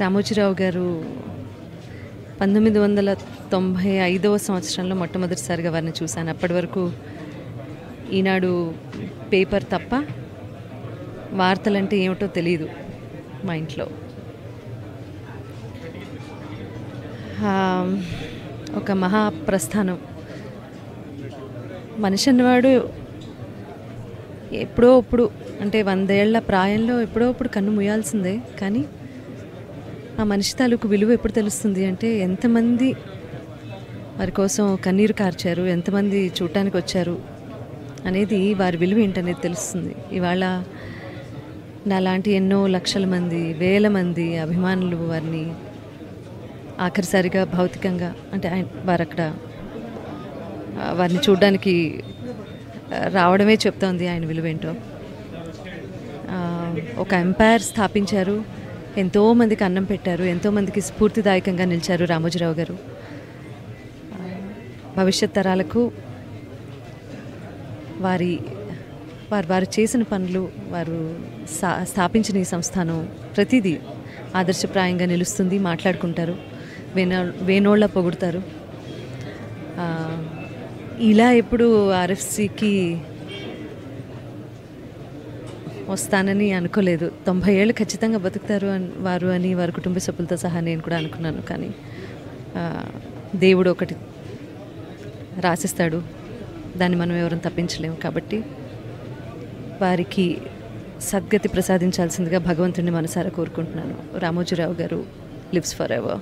రామోజీరావు గారు 1995వ సంవత్సరంలో మొట్టమొదటిసారిగా వారిని చూశాను. అప్పటి వరకు ఈనాడు పేపర్ తప్ప వార్తలంటే ఏమిటో తెలియదు మా ఇంట్లో. ఒక మహాప్రస్థానం. మనిషి అన్నవాడు ఎప్పుడో ఇప్పుడు అంటే 100 ఏళ్ల ప్రాయంలో ఎప్పుడో ఇప్పుడు కన్ను మూయాల్సిందే. కానీ ఆ మనిషి తాలూకు విలువ ఎప్పుడు తెలుస్తుంది అంటే ఎంతమంది వారి కోసం కన్నీరు కార్చారు, ఎంతమంది చూడటానికి వచ్చారు అనేది వారి విలువ ఏంటనేది తెలుస్తుంది. ఇవాళ నాలాంటి ఎన్నో లక్షల మంది, వేల మంది అభిమానులు వారిని ఆఖరిసారిగా భౌతికంగా అంటే వారు అక్కడ వారిని చూడడానికి రావడమే చెప్తోంది ఆయన విలువేంటో. ఒక ఎంపైర్ స్థాపించారు, ఎంతోమందికి అన్నం పెట్టారు, ఎంతోమందికి స్ఫూర్తిదాయకంగా నిలిచారు రామోజీరావు గారు. భవిష్యత్ తరాలకు వారు చేసిన పనులు, వారు స్థాపించిన ఈ సంస్థానం ప్రతిదీ ఆదర్శప్రాయంగా నిలుస్తుంది. మాట్లాడుకుంటారు, వేనోళ్ళ పొగుడతారు. ఇలా ఎప్పుడు ఆర్ఎఫ్సికి వస్తానని అనుకోలేదు. 90 ఏళ్ళు ఖచ్చితంగా బతుకుతారు వారు అని వారి కుటుంబ సభ్యులతో సహా నేను కూడా అనుకున్నాను. కానీ దేవుడు ఒకటి రాసిస్తాడు, దాన్ని మనం ఎవరైనా తప్పించలేము. కాబట్టి వారికి సద్గతి ప్రసాదించాల్సిందిగా భగవంతుడిని మనసారా కోరుకుంటున్నాను. రామోజీరావు గారు లివ్స్ ఫర్ ఎవర్.